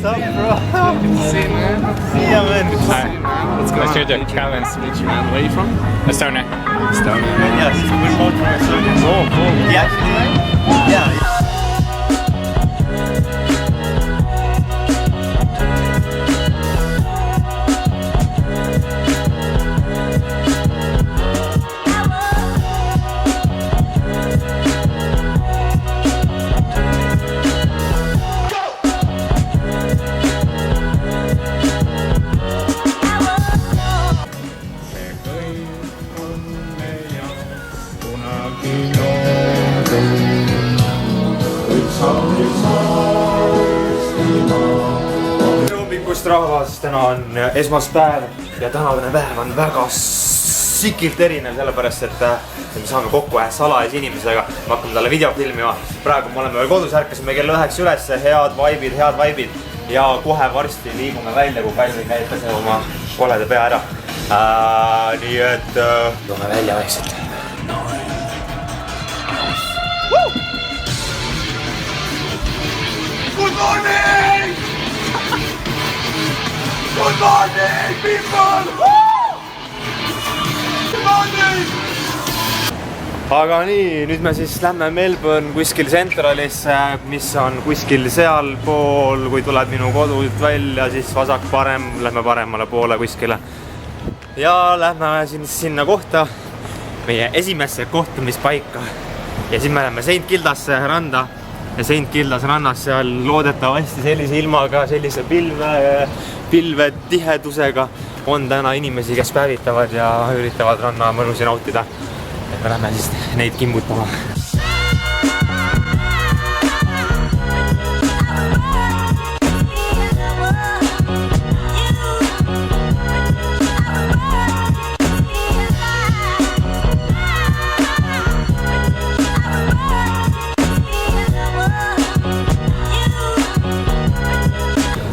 up, bro? See you, man. See ya, man. Hi. What's going on? Calvin. Nice to meet you, man. Where are you from? Estonia. Estonia, man. Yes, we're both from Estonia. Cool. Yeah, actually, yeah. Hommikust rahvas, täna on esmaspäev ja tänavune päev on väga sikilt erinev, sellepärast et me saame kokku ühe salajase inimesega. Me hakkame talle videofilmima. Praegu me oleme veel kodus, ärkasime kell 9 üles, head vaibid ja kohe varsti liigume välja, kui Kalvi käib pese oma koleda pea ära. Nii et tuleme välja vaikselt. Good morning! Good morning, people! Good morning! Aga nii, nüüd me siis lähme Melbourne kuskil Centralisse, mis on kuskil sealpool, kui tuleb minu kodult välja, siis vasak-parem, lähme paremale poole kuskile. Ja lähme sinna kohta, meie esimesse kohtumispaika. Ja siis me lähme St Kildasse randa. Ja St Kildas rannas seal loodetavasti sellise ilmaga, sellise pilvetihedusega on täna inimesi, kes päevitavad ja üritavad ranna mõnusi nautida. Et me lähme siis neid kimbutama.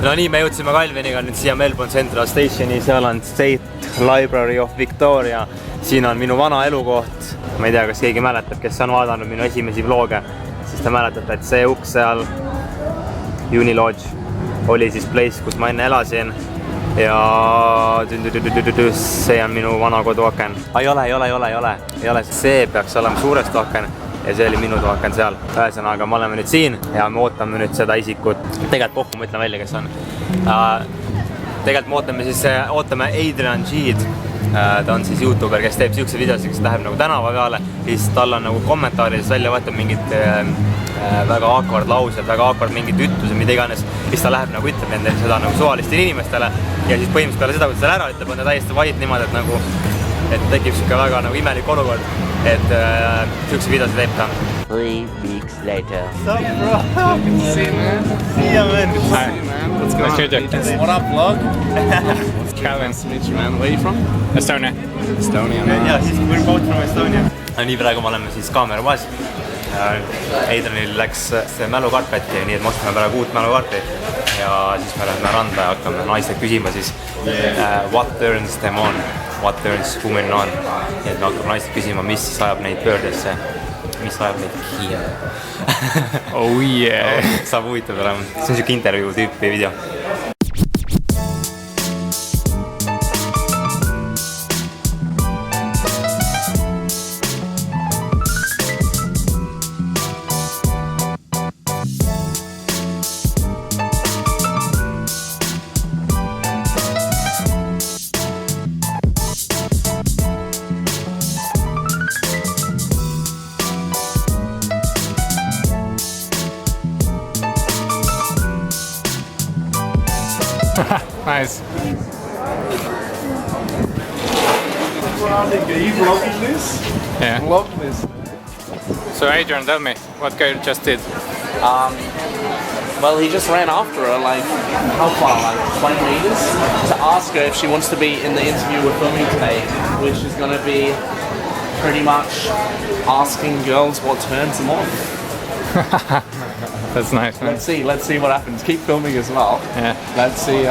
No nii, me jõudsime Calviniga nüüd siia Melbourne Central Stationi, seal on State Library of Victoria. Siin on minu vana elukoht. Ma ei tea, kas keegi mäletab, kes on vaadanud minu esimesi vloge, siis te mäletate, et see uks seal, Uni Lodge, oli siis place, kus ma enne elasin. Ja see on minu vana koduaken. Ei ole, see peaks olema suurest aken. Ja see oli minu toaken seal. Ühesõnaga, me oleme nüüd siin ja me ootame nüüd seda isikut. Tegelikult pohku ma ütlen välja, kes on. Tegelikult me ootame Adrian G'd. Ta on siis YouTuber, kes teeb siukse videosid, kes läheb nagu tänava peale. Siis tal on nagu kommentaarides välja võetud mingid väga awkward laused, väga awkward mingid ütlused, mida iganes. Siis ta läheb nagu ütleb nendele seda nagu suvalistele inimestele. Ja siis põhimõtteliselt peale seda, kui ta selle ära ütleb, on ta täiesti vait niimoodi, et nagu et tekib siuke väga nagu imelik olukord, et siukse videosid teeb ta. 3 weeks later. What's up, bro? See you, man. See ya, man. Hi. What's going on? What up, vlog? Calvin. Nice to meet you, man. Where are you from? Estonia. Estonia, man. Yeah, we're both from Estonia. Nii praegu me oleme siis kaamera maas. Adrianil läks see mälukaart katki, nii et me ostame praegu uut mälukaarti. Ja siis me lähme randa ja hakkame naised küsima siis what turns them on, what turns women on. Nii et me hakkame naised küsima, mis siis ajab neid pöördesse, mis ajab neid kiirema. Oh yeah. Saab huvitav olema. See on siuke intervjuu tüüpi video. Nice. Are you vlogging this? Yeah. Vlog this. So Adrian, tell me, what girl just did? Well, he just ran after her, like, how far? Like 20 meters? To ask her if she wants to be in the interview we're filming today, which is going to be pretty much asking girls what turns them on. That's nice, man. Let's see what happens. Keep filming as well. Yeah. Let's see,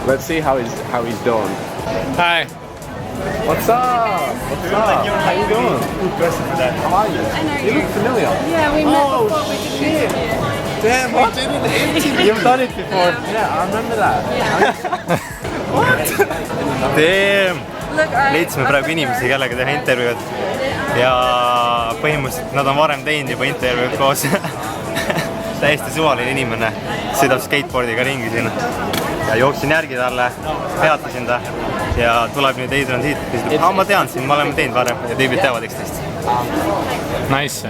let's see how he's doing. Hi. What's up? What's up? How you doing? Good person for that. How are you? I know You look familiar. Yeah, we met before we did shit. this. Damn, we did an interview. You've done it before. Yeah, I remember that. Damn. Leidsime praegu inimesi, kellega teha intervjuud ja põhimõtteliselt nad on varem teinud juba intervjuud koos. Täiesti suvaline inimene, sõidab skateboardiga ringi siin ja jooksin järgi talle, peatasin ta ja tuleb nüüd Adrian siit. Ma tean sind, me oleme teinud varem ja tüübid teavad üksteist. Nice.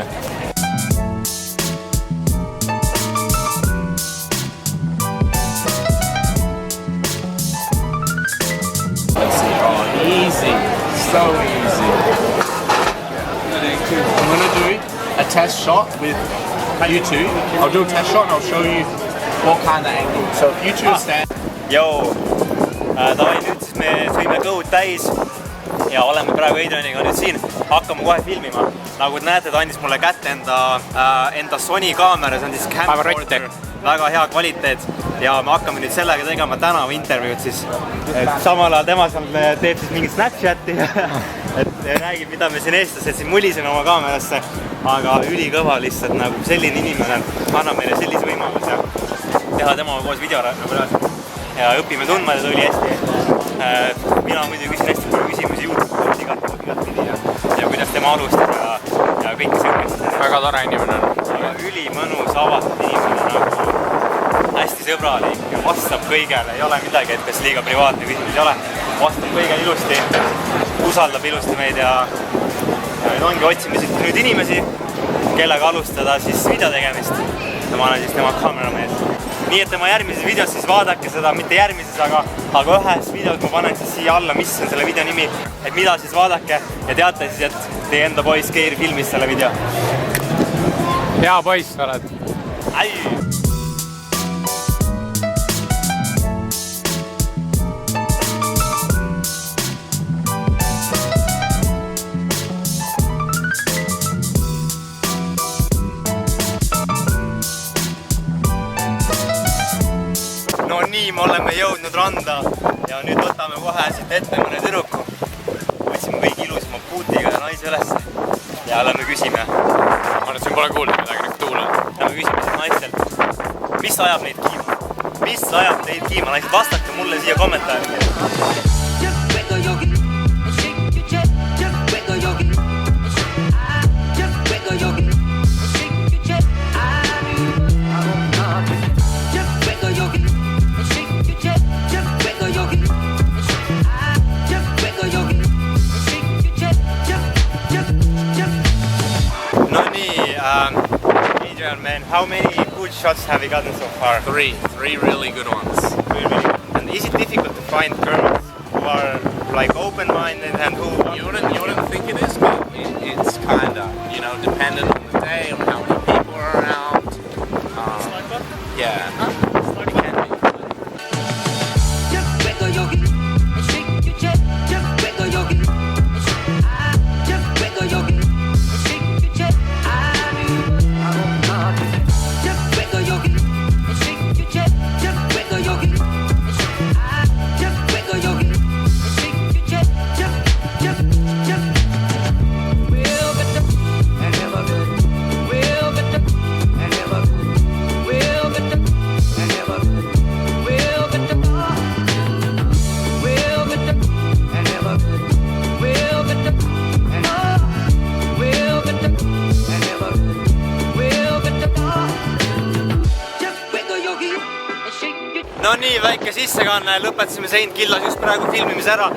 Easy, so easy. I'm gonna do a test shot with you two. I'll do a test shot and I'll show you what kind of angle. So if you two stand. Joo, davai, nüüd siis me sõime kõhud täis ja oleme praegu Adrianiga nüüd siin. Hakkame kohe filmima. Nagu te näete, ta andis mulle kätte enda Sony kaamera, see on siis camcorder, väga hea kvaliteet ja me hakkame nüüd sellega tegema tänava intervjuud siis. Samal ajal tema seal teeb siis mingit Snapchati et räägib, mida me siin eestlased siin mulisime oma kaamerasse, aga ülikõva lihtsalt nagu selline inimene annab meile sellise võimaluse teha temaga koos videoreaalselt ja õpime tundma ja ta oli hästi. Mina muidu küsin hästi palju küsimusi YouTube'is igatpidi ja kuidas tema alustas ja kõike sõlmist. Väga tore inimene on. Ülimõnus, avatud inimene nagu hästi sõbralik ja vastab kõigele, ei ole midagi, et kas liiga privaatne küsimus ei ole. Vastab kõigele ilusti, usaldab ilusti meid ja nüüd ongi otsime siit nüüd inimesi, kellega alustada siis video tegemist. Ja ma olen siis tema kaameramees. Nii et tema järgmises videos siis vaadake seda, mitte järgmises, aga ühes videos ma panen siis siia alla, mis on selle video nimi, et mida siis vaadake ja teate siis, et teie enda poiss Keir filmis selle video. Hea poiss oled. Ai! No nii, me oleme jõudnud randa ja nüüd võtame kohe siit ette mõne tüdruku. Võtsime kõik ilusama puutiga ja naise üles ja lähme küsime. Ma arvan, et siin pole kuulda midagi nagu tuulel. Lähme küsime siis naiselt, mis ajab neid kiima? Mis ajab neid kiima? Naised, vastake mulle siia kommentaari. Adrian, man, how many good shots have you gotten so far? Three really good ones. Really? And is it difficult to find girls who are like open-minded and who... You wouldn't think it is, but it's kinda, you know, dependent on the day, on how many people are around. Yeah. It can be. No nii, väike sissekanne, lõpetasime Saint Killas just praegu filmimise ära.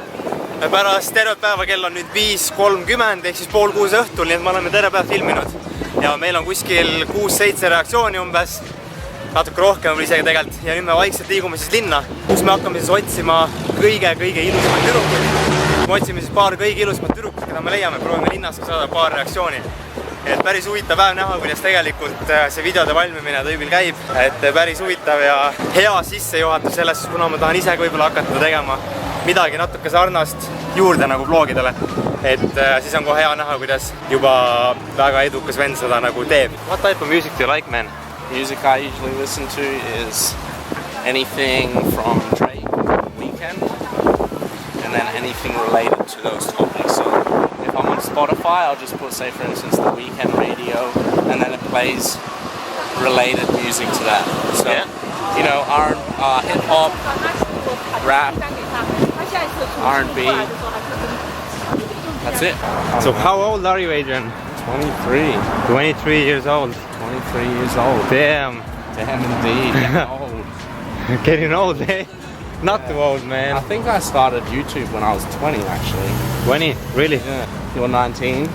Pärast terve päeva kell on nüüd 5:30 ehk siis 5:30 õhtul, nii et me oleme terve päev filminud. Ja meil on kuskil 6-7 reaktsiooni umbes, natuke rohkem isegi tegelikult. Ja nüüd me vaikselt liigume siis linna, kus me hakkame siis otsima kõige ilusamad tüdrukud. Me otsime siis paar kõige ilusamat tüdrukut, keda me leiame, proovime linnas ka saada paar reaktsiooni. Et päris huvitav päev näha, kuidas tegelikult see videode valmimine tõibil käib. Et päris huvitav ja hea sissejuhatus sellest, kuna ma tahan ise võib-olla hakata tegema midagi natuke sarnast juurde nagu vlogidele. Et siis on kohe hea näha, kuidas juba väga edukas vend seda nagu teeb. What type of music do you like, man? Music I usually listen to is anything from Drake, Weeknd, and then anything related to those topics. So if I'm on Spotify, I'll just put, say for instance, the Weeknd radio, and then it plays related music music to that. So, Yeah. you know, hip hop, rap, R&B. That's it. So how old are you, Adrian? 23. 23 years old. 23 years old. Damn. Damn indeed. Getting old. Getting old, eh? Not too old, I man. think I started YouTube when I was 20 actually. 20? Really? Yeah. You're 19.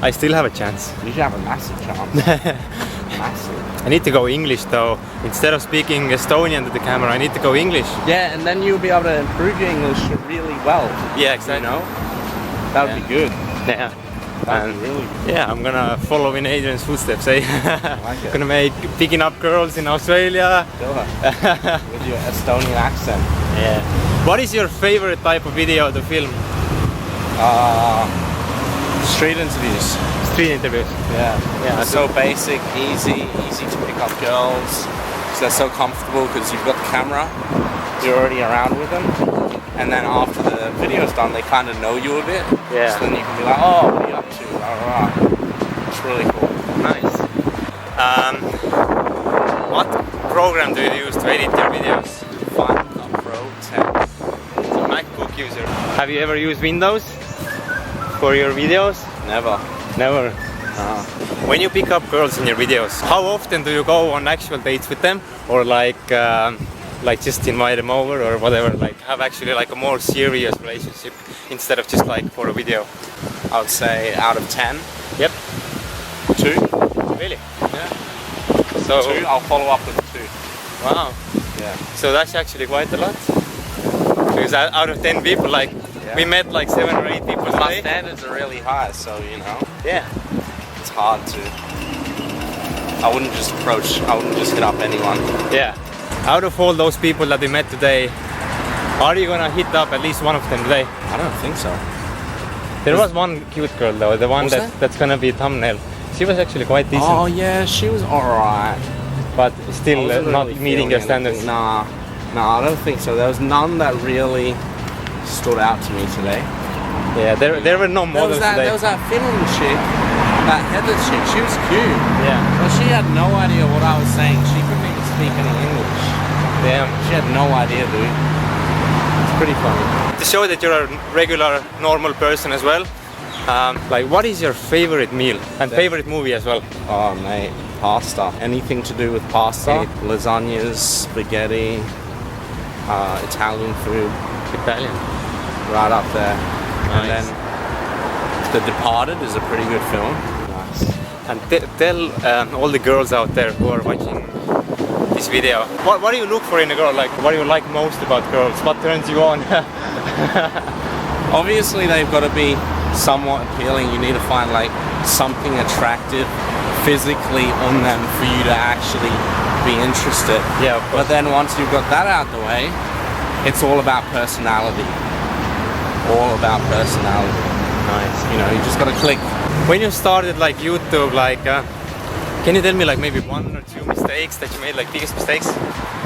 I still have a chance. You should have a massive chance. Massive. I need to go English though. Instead of speaking Estonian to the camera, I need to go English. Yeah, and then you'll be able to improve your English really well. Yeah, You exactly. know? That would be good. Yeah. That would And be really good. yeah, I'm gonna follow in Adrian's footsteps, eh? like it. Gonna make picking up girls in Australia. With your Estonian accent. Yeah. What is your favorite type of video to film? Street interviews. Street interviews. Yeah. Yeah. So basic, easy to pick up girls. Because they're so comfortable because you've got the camera. You're already around with them. And then after the video's done, they kind of know you a bit. Yeah. So then you can be like, oh, what are you up to? Blah, blah, blah. It's really cool. Nice. What program do you use to edit your videos? Final Cut Pro 10. So MacBook user. Have you ever used Windows for your videos? Never. Never. When you pick up girls in your videos, how often do you go on actual dates with them, or like just invite them over or whatever? Like have actually like a more serious relationship instead of just like for a video. I would say out of 10, Yep. 2. Really? Yeah. So 2. I'll follow up with 2. wow. Yeah. So that's actually quite a lot. Because out of 10 people, like we met like 7 or 8 people My today. standards are really high, so you know, Yeah. it's hard to. I wouldn't just hit up anyone. Yeah. Out of all those people that we met today, are you gonna hit up at least one of them today? I don't think so. There was one cute girl though, the one Was there? that's gonna be thumbnail. She was actually quite decent, Oh yeah, she was alright. but still not meeting your standards. Nah, I don't think so. There was none that really stood out to me today. Yeah, there were no models today. There was that Finland chick, that Heather chick. She was cute, Yeah. but she had no idea what I was saying. She couldn't even speak any English. Damn. She had no idea, dude. It's pretty funny. To show that you're a regular, normal person as well, like what is your favorite meal and favorite movie as well? Oh mate, pasta. Anything to do with pasta. Okay. Lasagnas, spaghetti, Italian food, Italian. right up there. And Nice. then The Departed is a pretty good film. Nice. And tell all the girls out there who are watching this video, what do you look for in a girl? Like, what do you like most about girls? What turns you on? Obviously they've got to be somewhat appealing. You need to find like something attractive physically on them for you to actually be interested. Yeah, of course. But then once you've got that out the way, it's all about personality. All about personality. Nice. You know, you just got to click. When you started like YouTube, like, can you tell me like maybe 1 or 2 mistakes that you made, like biggest mistakes?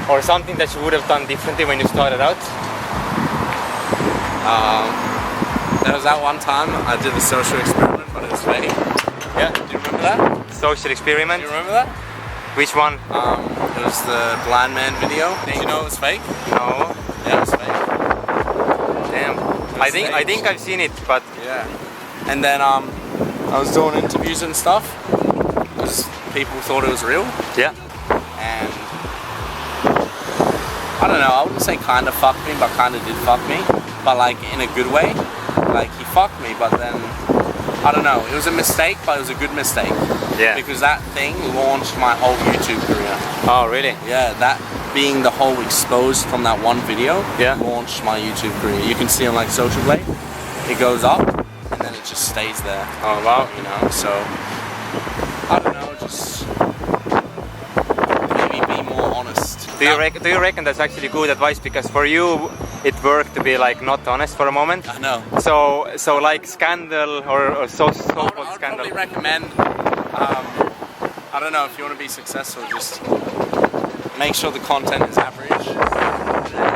Or something that you would have done differently when you started out? There was that one time I did a social experiment, but it was fake. Yeah. Do you remember that? Social Do experiment? you remember that? Which one? It was the blind man video. Did you know it was fake? No. Yeah, it was fake. Damn. was I think staged. I've seen it, but Yeah. And then I was doing interviews and stuff because people thought it was real. yeah. And I don't know, I wouldn't say kind of fucked me, but kind of did fuck me. But like in a good way. Like he fucked me, but then I don't know. It was a mistake, but it was a good mistake. Yeah. Because that thing launched my whole YouTube career. Oh, really? Yeah, that being the whole exposed from that one video Yeah. launched my YouTube career. You can see on like Social Blade, it goes up and then it just stays there. Oh, wow. You know, so I don't know, just maybe be more honest. Do you reckon that's actually good advice? Because for you, it worked to be like not honest for a moment. I know. So like scandal or so-called I would scandal. probably recommend, I don't know, if you want to be successful, just make sure the content is average. And then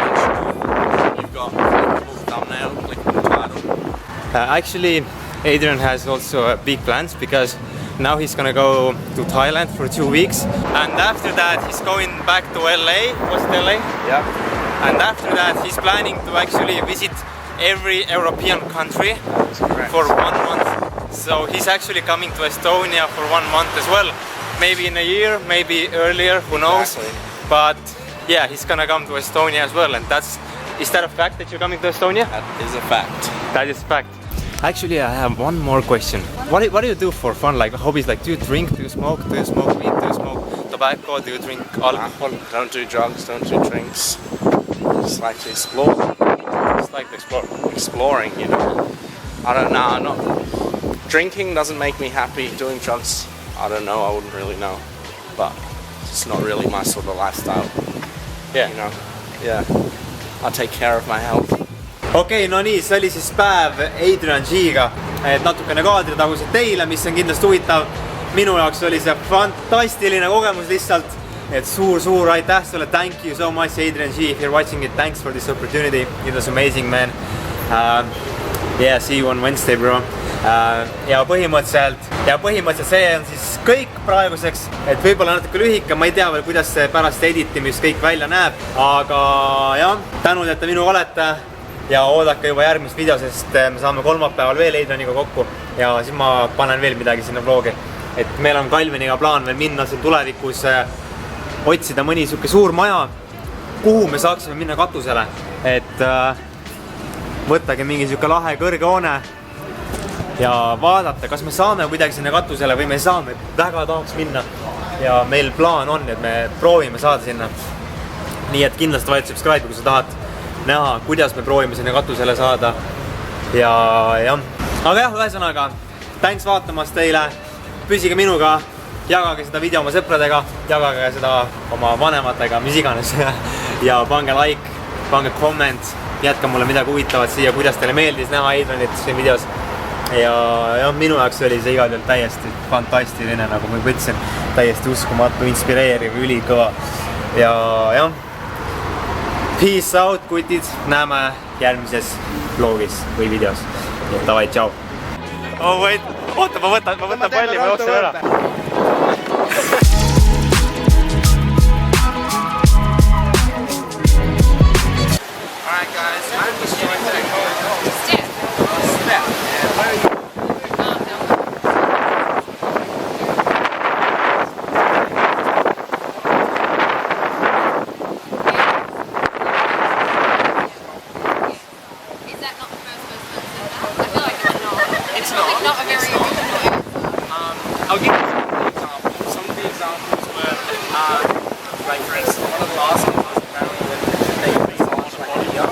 make sure you've got a clickable thumbnail, clickable title. Actually, Adrian has also big plans because Now he's gonna go to Thailand for 2 weeks, and after that he's going back to LA. Was it LA? Yeah. And after that he's planning to actually visit every European country for 1 month. So he's actually coming to Estonia for 1 month as well. Maybe in a year, maybe earlier, who knows. Exactly. But yeah, he's gonna come to Estonia as well, and is that a fact that you're coming to Estonia? That is a fact. That is fact. Actually, I have one more question. What do you do for fun? Like hobbies? Like do you drink? Do you smoke? Do you smoke weed? Do you smoke tobacco? Do you drink alcohol? Don't do drugs, don't do drinks. Just like to explore. Just like to explore. Exploring, you know. I don't know, drinking doesn't make me happy. Doing drugs, I don't know, I wouldn't really know. But it's not really my sort of lifestyle. Yeah. You know? Yeah. I take care of my health. Okei, no nii, see oli siis päev Adrian G-ga, et natukene kaadritagusid teile, mis on kindlasti huvitav. Minu jaoks oli see fantastiline kogemus lihtsalt, et suur aitäh sulle, thank you so much Adrian G, if you're watching it, thanks for this opportunity, it was amazing, man. Yeah, see you on Wednesday, bro. Ja põhimõtteliselt see on siis kõik praeguseks, et võib-olla natuke lühike, ma ei tea veel, kuidas see pärast editimist kõik välja näeb, aga jah, tänud, et te minuga olete ja oodake juba järgmist video, sest me saame kolmapäeval veel Adrianiga kokku ja siis ma panen veel midagi sinna vlogi. Et meil on Kalviniga plaan veel minna siin tulevikus otsida mõni siuke suur maja, kuhu me saaksime minna katusele, et võttage mingi siuke lahe kõrge hoone ja vaadata, kas me saame kuidagi sinna katusele või me saame, väga tahaks minna ja meil plaan on, et me proovime saada sinna. Nii et kindlasti vajad subscribe, kui sa tahad näha, kuidas me proovime sinna katusele saada ja jah. Aga jah, ühesõnaga, thanks vaatamast teile, püsige minuga, jagage seda video oma sõpradega, jagage seda oma vanematega, mis iganes ja pange like, pange comment, jätka mulle midagi huvitavat siia, kuidas teile meeldis näha Adrianit siin videos ja minu jaoks oli see igal juhul täiesti fantastiline, nagu ma ütlesin, täiesti uskumatu, inspireeriv, ülikõva ja jah, peace out, kutid, näeme järgmises vlogis või videos. Davai, tšau. Oh wait, oota, ma võtan palli, ma jooksen ära. Alright guys, I'm just trying to go. Step. Yeah, where are you? I'll give you some examples. Some of the examples were, like for instance, one of the last ones was apparently that they made a lot of body up.